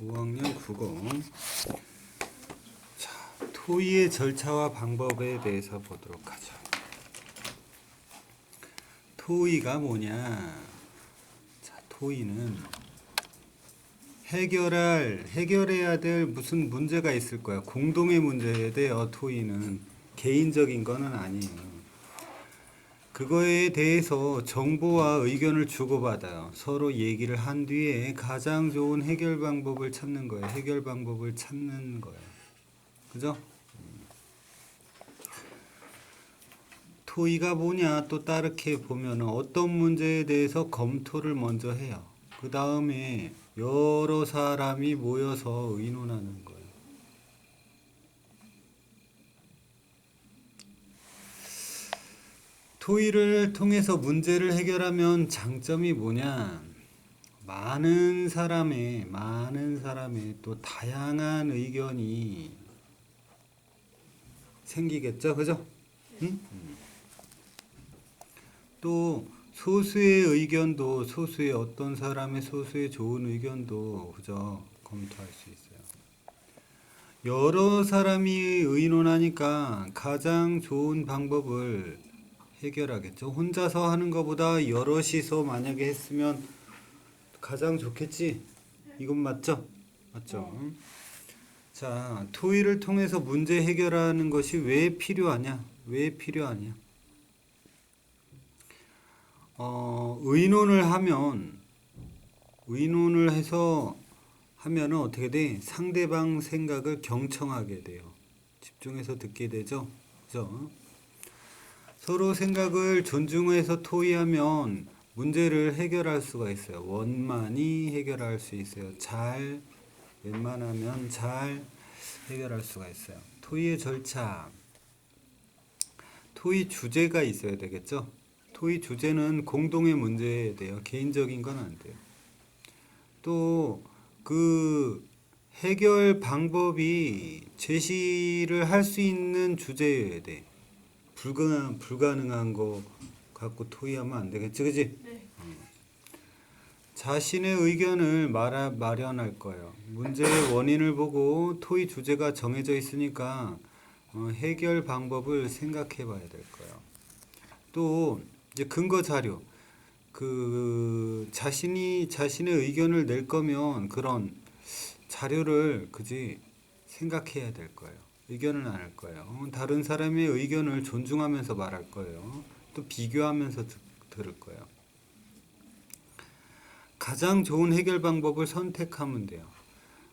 5학년 국어. 자, 토의의 절차와 방법에 대해서 보도록 하죠. 토의가 뭐냐? 자, 토의는 해결해야 될 무슨 문제가 있을 거야. 공동의 문제에 대해 토의는 개인적인 거는 아니에요. 그거에 대해서 정보와 의견을 주고받아요. 서로 얘기를 한 뒤에 가장 좋은 해결 방법을 찾는 거예요. 해결 방법을 찾는 거예요. 그죠? 토의가 뭐냐? 또 다르게 보면 어떤 문제에 대해서 검토를 먼저 해요. 그 다음에 여러 사람이 모여서 의논하는 거예요. 토의를 통해서 문제를 해결하면 장점이 뭐냐? 많은 사람의 또 다양한 의견이 생기겠죠, 그죠? 응? 또 소수의 의견도 소수의 어떤 사람의 소수의 좋은 의견도 그죠? 검토할 수 있어요. 여러 사람이 의논하니까 가장 좋은 방법을 해결하겠죠. 혼자서 하는 것보다 여럿이서 만약에 했으면 가장 좋겠지? 이건 맞죠? 맞죠? 자, 토의를 통해서 문제 해결하는 것이 왜 필요하냐? 왜 필요하냐? 의논을 해서 하면은 어떻게 돼? 상대방 생각을 경청하게 돼요. 집중해서 듣게 되죠? 그죠? 서로 생각을 존중해서 토의하면 문제를 해결할 수가 있어요. 원만히 해결할 수 있어요. 웬만하면 잘 해결할 수가 있어요. 토의의 절차. 토의 주제가 있어야 되겠죠? 토의 주제는 공동의 문제에 대해요. 개인적인 건 안 돼요. 또 그 해결 방법이 제시를 할 수 있는 주제여야 돼. 불가능한 거 갖고 토의하면 안 되겠지, 그지? 네. 자신의 의견을 마련할 거예요. 문제의 원인을 보고 토의 주제가 정해져 있으니까 해결 방법을 생각해 봐야 될 거예요. 또 이제 근거 자료. 자신의 의견을 낼 거면 그런 자료를 생각해야 될 거예요. 의견을 안 할 거예요. 다른 사람의 의견을 존중하면서 말할 거예요. 또 비교하면서 들을 거예요. 가장 좋은 해결 방법을 선택하면 돼요.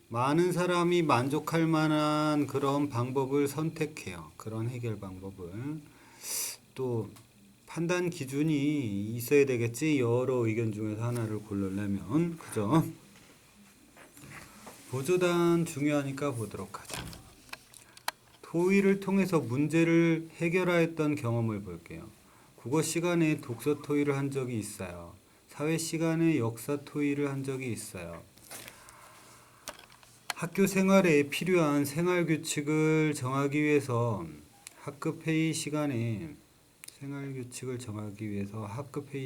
많은 사람이 만족할 만한 그런 방법을 선택해요. 그런 해결 방법을. 또 판단 기준이 있어야 되겠지. 여러 의견 중에서 하나를 고르려면. 그죠? 보조단 중요하니까 보도록 하자. 토의를 통해서 문제를 해결하였던 경험을 볼게요. 국어 시간에 독서 토의를 한 적이 있어요. 사회 시간에 역사 토의를 한 적이 있어요. 학교 생활에 필요한 생활 규칙을 정하기 위해서 학급 회의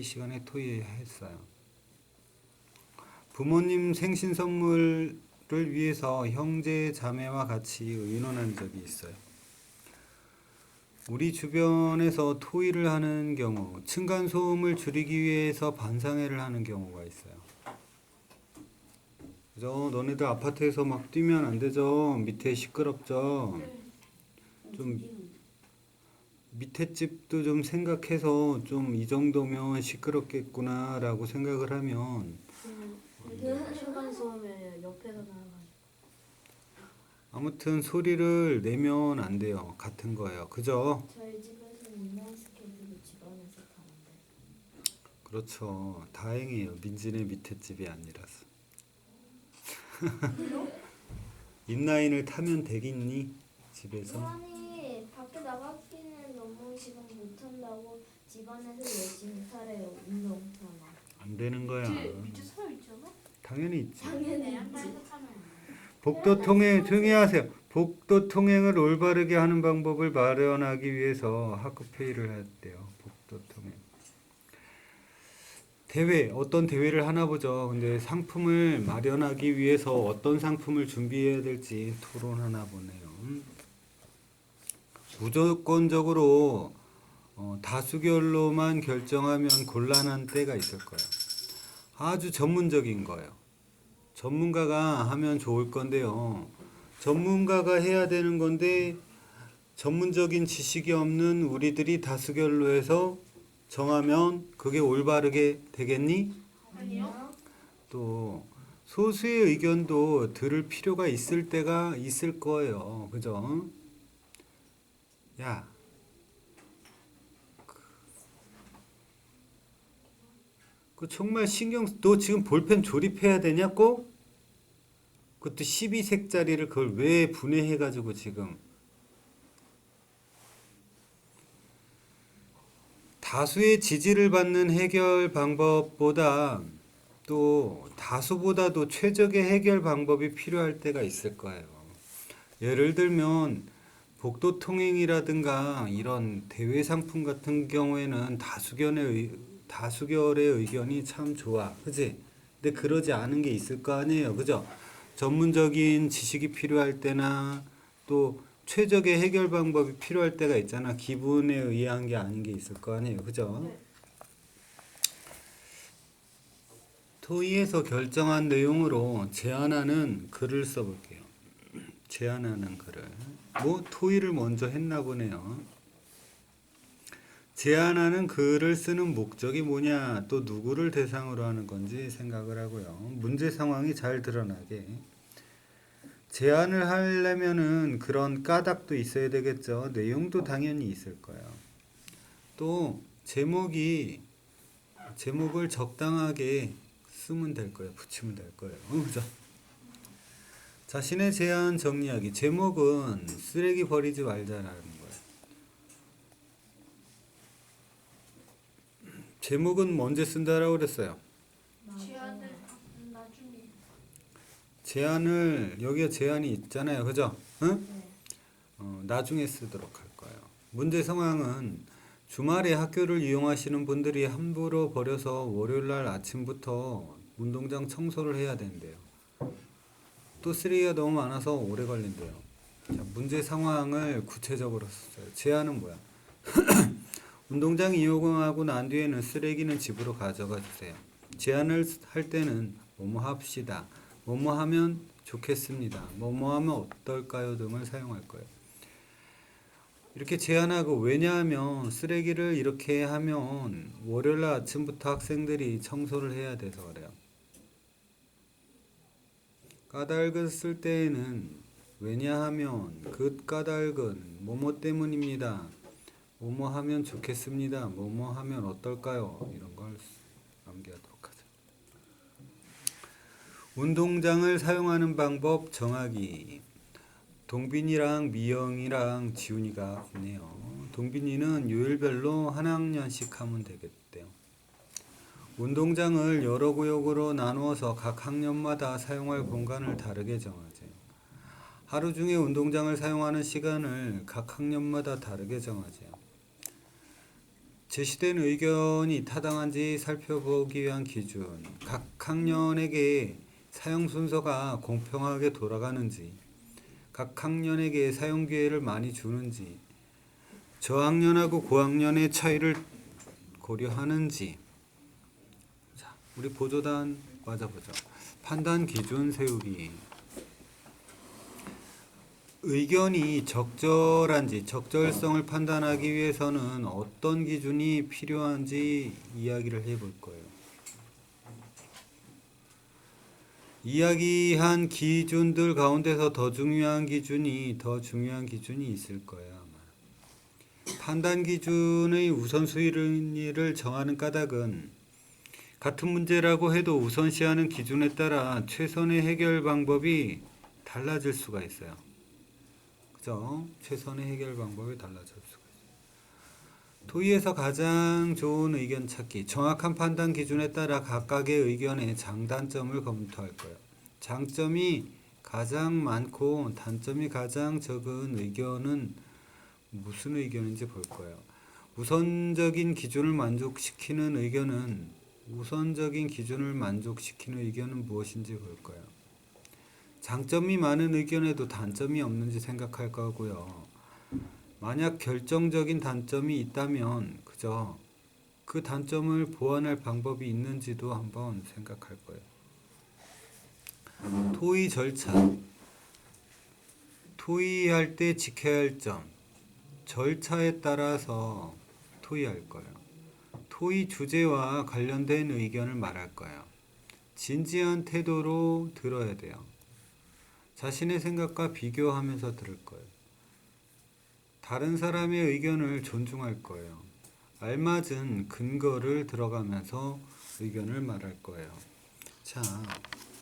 시간에 토의했어요. 부모님 생신 선물을 위해서 형제 자매와 같이 의논한 적이 있어요. 우리 주변에서 토의를 하는 경우, 층간소음을 줄이기 위해서 반상회를 하는 경우가 있어요. 그죠? 너네들 아파트에서 막 뛰면 안 되죠? 밑에 시끄럽죠? 좀 밑에 집도 좀 생각해서 좀 이 정도면 시끄럽겠구나 라고 생각을 하면 층간 소음에 옆에서 나가지고. 아무튼 소리를 내면 안 돼요. 같은 거예요. 그죠? 저희 집에서는 인라인 스케이트를 집안에서 타는데. 그렇죠. 다행이에요. 민지네 밑에 집이 아니라서. 인라인을 타면 되겠니? 집에서? 아니 밖에 나가기는 너무 지금 못한다고 집안에서 열심히 타래요. 운동처럼. 안 되는 거야. 밑에 서 있잖아. 당연히 있지. 당연히 있지. 복도 통행 조용히 하세요. 복도 통행을 올바르게 하는 방법을 마련하기 위해서 학급 회의를 했대요. 복도 통행. 대회, 어떤 대회를 하나 보죠. 근데 상품을 마련하기 위해서 어떤 상품을 준비해야 될지 토론하나 보네요. 무조건적으로 다수결로만 결정하면 곤란한 때가 있을 거예요. 아주 전문적인 거예요. 전문가가 하면 좋을 건데요. 전문가가 해야 되는 건데 전문적인 지식이 없는 우리들이 다수결로 해서 정하면 그게 올바르게 되겠니? 아니요. 또 소수의 의견도 들을 필요가 있을 때가 있을 거예요. 그죠? 야, 그 정말 너 지금 볼펜 조립해야 되냐고? 그것도 12색짜리를 그걸 왜 분해해가지고 지금 다수의 지지를 받는 해결 방법보다 또 다수보다도 최적의 해결 방법이 필요할 때가 있을 거예요. 예를 들면 복도 통행이라든가 이런 대외 상품 같은 경우에는 다수결의 의견이 참 좋아. 그지? 근데 그러지 않은 게 있을 거 아니에요. 그죠? 전문적인 지식이 필요할 때나 또 최적의 해결 방법이 필요할 때가 있잖아. 기분에 의한 게 아닌 게 있을 거 아니에요. 그죠? 네. 토의에서 결정한 내용으로 제안하는 글을 써볼게요. 제안하는 글을. 토의를 먼저 했나 보네요. 제안하는 글을 쓰는 목적이 뭐냐, 또 누구를 대상으로 하는 건지 생각을 하고요. 문제 상황이 잘 드러나게. 제안을 하려면은 그런 까닭도 있어야 되겠죠. 내용도 당연히 있을 거예요. 또 제목을 적당하게 쓰면 될 거예요. 붙이면 될 거예요. 그죠? 자신의 제안 정리하기. 제목은 쓰레기 버리지 말자라는 거예요. 제목은 언제 쓴다라고 그랬어요? 제안을 나중에. 여기에 제안이 있잖아요. 그죠? 응? 네. 나중에 쓰도록 할 거예요. 문제 상황은 주말에 학교를 이용하시는 분들이 함부로 버려서 월요일날 아침부터 운동장 청소를 해야 된대요. 또 쓰레기가 너무 많아서 오래 걸린대요. 자, 문제 상황을 구체적으로 썼어요. 제안은 뭐야? 운동장 이용하고 난 뒤에는 쓰레기는 집으로 가져가 주세요. 제안을 할 때는 뭐뭐 합시다. 뭐뭐 하면 좋겠습니다. 뭐뭐 하면 어떨까요? 등을 사용할 거예요. 이렇게 제안하고, 왜냐하면 쓰레기를 이렇게 하면 월요일 아침부터 학생들이 청소를 해야 돼서 그래요. 까닭을 쓸 때에는 왜냐하면 그 까닭은 뭐뭐 때문입니다. 뭐뭐 하면 좋겠습니다. 뭐뭐 하면 어떨까요? 이런 걸 암기하도록 하죠. 운동장을 사용하는 방법 정하기. 동빈이랑 미영이랑 지훈이가 있네요. 동빈이는 요일별로 한 학년씩 하면 되겠대요. 운동장을 여러 구역으로 나누어서 각 학년마다 사용할 공간을 다르게 정하세요. 하루 중에 운동장을 사용하는 시간을 각 학년마다 다르게 정하세요. 제시된 의견이 타당한지 살펴보기 위한 기준. 각 학년에게 사용 순서가 공평하게 돌아가는지, 각 학년에게 사용 기회를 많이 주는지, 저학년하고 고학년의 차이를 고려하는지. 자, 우리 보조단 맞아보죠. 판단 기준 세우기. 의견이 적절한지, 적절성을 판단하기 위해서는 어떤 기준이 필요한지 이야기를 해볼 거예요. 이야기한 기준들 가운데서 더 중요한 기준이 있을 거예요, 아마. 판단 기준의 우선순위를 정하는 까닭은 같은 문제라고 해도 우선시하는 기준에 따라 최선의 해결 방법이 달라질 수가 있어요. 그죠? 최선의 해결 방법이 달라질 수가 있어요. 토의에서 가장 좋은 의견 찾기. 정확한 판단 기준에 따라 각각의 의견의 장단점을 검토할 거예요. 장점이 가장 많고 단점이 가장 적은 의견은 무슨 의견인지 볼 거예요. 우선적인 기준을 만족시키는 의견은 우선적인 기준을 만족시키는 의견은 무엇인지 볼 거예요. 장점이 많은 의견에도 단점이 없는지 생각할 거고요. 만약 결정적인 단점이 있다면 그저 그 단점을 보완할 방법이 있는지도 한번 생각할 거예요. 토의 절차. 토의할 때 지켜야 할 점. 절차에 따라서 토의할 거예요. 토의 주제와 관련된 의견을 말할 거예요. 진지한 태도로 들어야 돼요. 자신의 생각과 비교하면서 들을 거예요. 다른 사람의 의견을 존중할 거예요. 알맞은 근거를 들어가면서 의견을 말할 거예요. 자,